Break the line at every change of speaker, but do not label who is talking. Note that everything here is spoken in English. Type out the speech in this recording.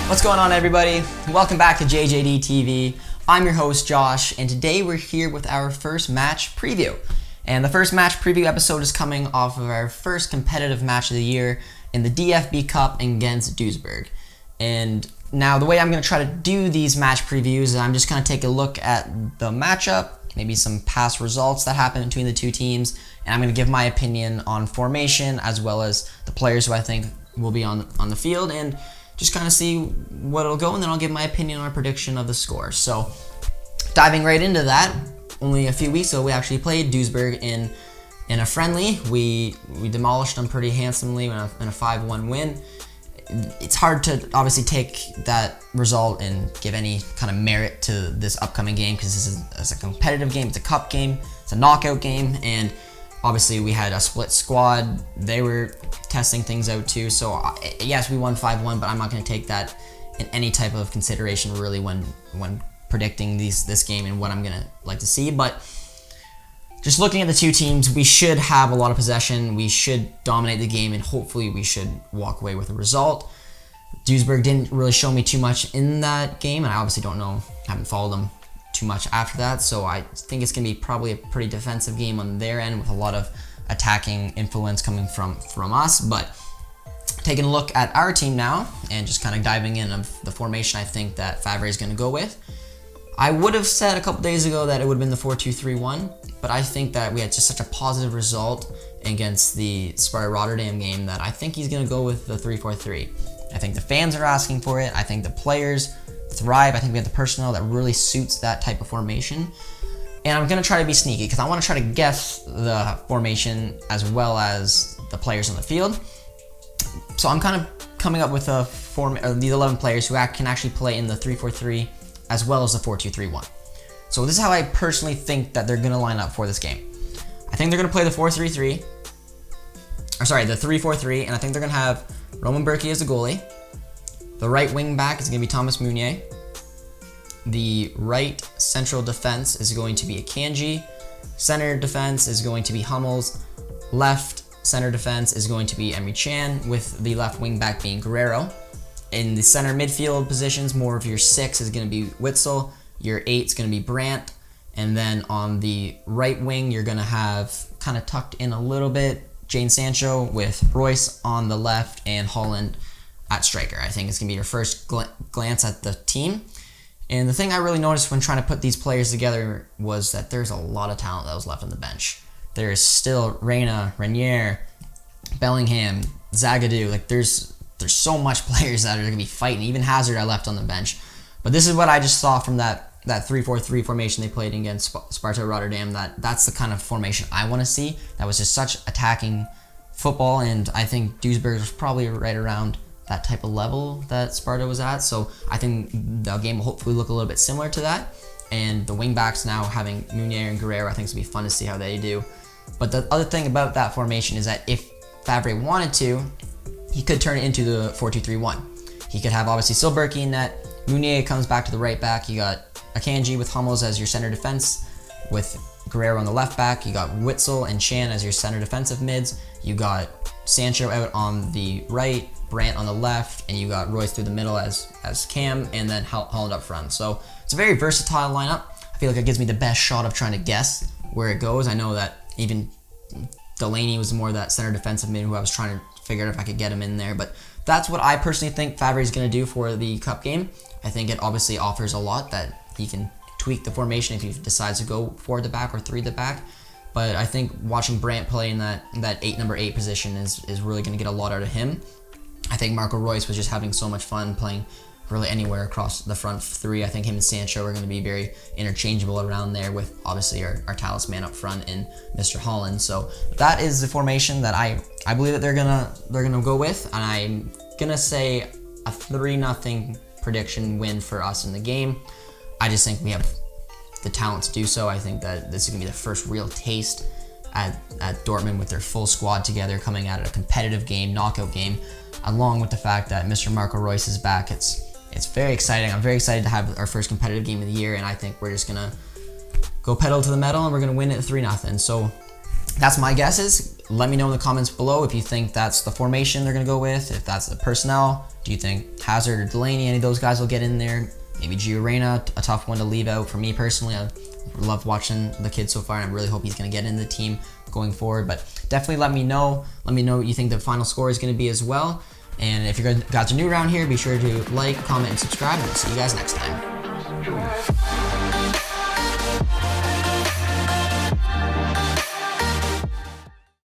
What's going on, everybody? Welcome back to JJD TV. I'm your host, Josh, and today we're here with our first match preview. And the first match preview episode is coming off of our first competitive match of the year in the DFB Cup against Duisburg. And now the way I'm going to try to do these match previews is I'm just going to take a look at the matchup, maybe some past results that happened between the two teams, and I'm going to give my opinion on formation as well as the players who I think will be on the field, and just kind of see what it'll go, and then I'll give my opinion on a prediction of the score. So, diving right into that, only a few weeks ago we actually played Duisburg in a friendly. We demolished them pretty handsomely in a 5-1 win. It's hard to obviously take that result and give any kind of merit to this upcoming game because this is a competitive game, it's a cup game, it's a knockout game, and obviously we had a split squad. They were testing things out too. So yes, we won 5-1, but I'm not going to take that in any type of consideration really when predicting this game and what I'm going to like to see. But just looking at the two teams, we should have a lot of possession. We should dominate the game, and hopefully we should walk away with a result. Duisburg didn't really show me too much in that game, and I obviously don't know, haven't followed them too much after that, so I think it's going to be probably a pretty defensive game on their end with a lot of attacking influence coming from us. But taking a look at our team now and just kind of diving in of the formation I think that Favre is going to go with, I would have said a couple days ago that it would have been the 4-2-3-1, but I think that we had just such a positive result against the Sparta Rotterdam game that I think he's going to go with the 3-4-3. I think the fans are asking for it. I think the players thrive. I think we have the personnel that really suits that type of formation. And I'm going to try to be sneaky because I want to try to guess the formation as well as the players on the field. So I'm kind of coming up with these 11 players who can actually play in the 3-4-3 as well as the 4-2-3-1. So this is how I personally think that they're going to line up for this game. I think they're going to play the 3-4-3, and I think they're going to have Roman Berkey as the goalie. The right wing back is going to be Thomas Meunier. The right central defense is going to be Akanji. Center defense is going to be Hummels. Left center defense is going to be Emre Can, with the left wing back being Guerrero. In the center midfield positions, more of your 6 is going to be Witzel. Your 8 is going to be Brandt. And then on the right wing, you're going to have, kind of tucked in a little bit, Jadon Sancho with Royce on the left and Holland at striker. I think it's going to be your first glance at the team. And the thing I really noticed when trying to put these players together was that there's a lot of talent that was left on the bench. There is still Reyna, Renier, Bellingham, Zagadou. Like there's so much players that are going to be fighting. Even Hazard I left on the bench. But this is what I just saw from that 3-4-3 formation they played against Sparta Rotterdam. That's the kind of formation I want to see. That was just such attacking football, and I think Duisburg was probably right around that type of level that Sparta was at. So I think the game will hopefully look a little bit similar to that. And the wing backs now having Meunier and Guerrero, I think it's going to be fun to see how they do. But the other thing about that formation is that if Favre wanted to, he could turn it into the 4-2-3-1. He could have obviously still Berkey in net. Meunier comes back to the right back. You got Akanji with Hummels as your center defense, with Guerrero on the left back. You got Witzel and Can as your center defensive mids. You got Sancho out on the right, Brandt on the left, and you got Royce through the middle as Cam, and then Holland up front. So it's a very versatile lineup. I feel like it gives me the best shot of trying to guess where it goes. I know that even Delaney was more that center defensive mid who I was trying to figure out if I could get him in there, but that's what I personally think Favre is going to do for the cup game. I think it obviously offers a lot that he can tweak the formation if he decides to go 4 at the back or 3 at the back. But I think watching Brandt play in that number 8 position is really going to get a lot out of him. I think Marco Royce was just having so much fun playing really anywhere across the front 3. I think him and Sancho are going to be very interchangeable around there, with obviously our talisman up front in Mr. Holland. So that is the formation that I believe that they're gonna go with, and I'm gonna say a 3-0 prediction win for us in the game. I just think we have the talent to do so. I think that this is gonna be the first real taste at Dortmund with their full squad together, coming out of a competitive game, knockout game, along with the fact that Mr. Marco Royce is back. It's very exciting. I'm very excited to have our first competitive game of the year, and I think we're just gonna go pedal to the metal and we're gonna win it 3-0. So that's my guesses. let me know in the comments below if you think that's the formation they're going to go with, if that's the personnel. Do you think Hazard or Delaney, any of those guys will get in there? Maybe Gio Reyna, a tough one to leave out for me personally. I love watching the kid so far, and I really hope he's going to get in the team going forward. But definitely let me know. Let me know what you think the final score is going to be as well. And if you guys are new around here, be sure to like, comment, and subscribe, and we'll see you guys next time.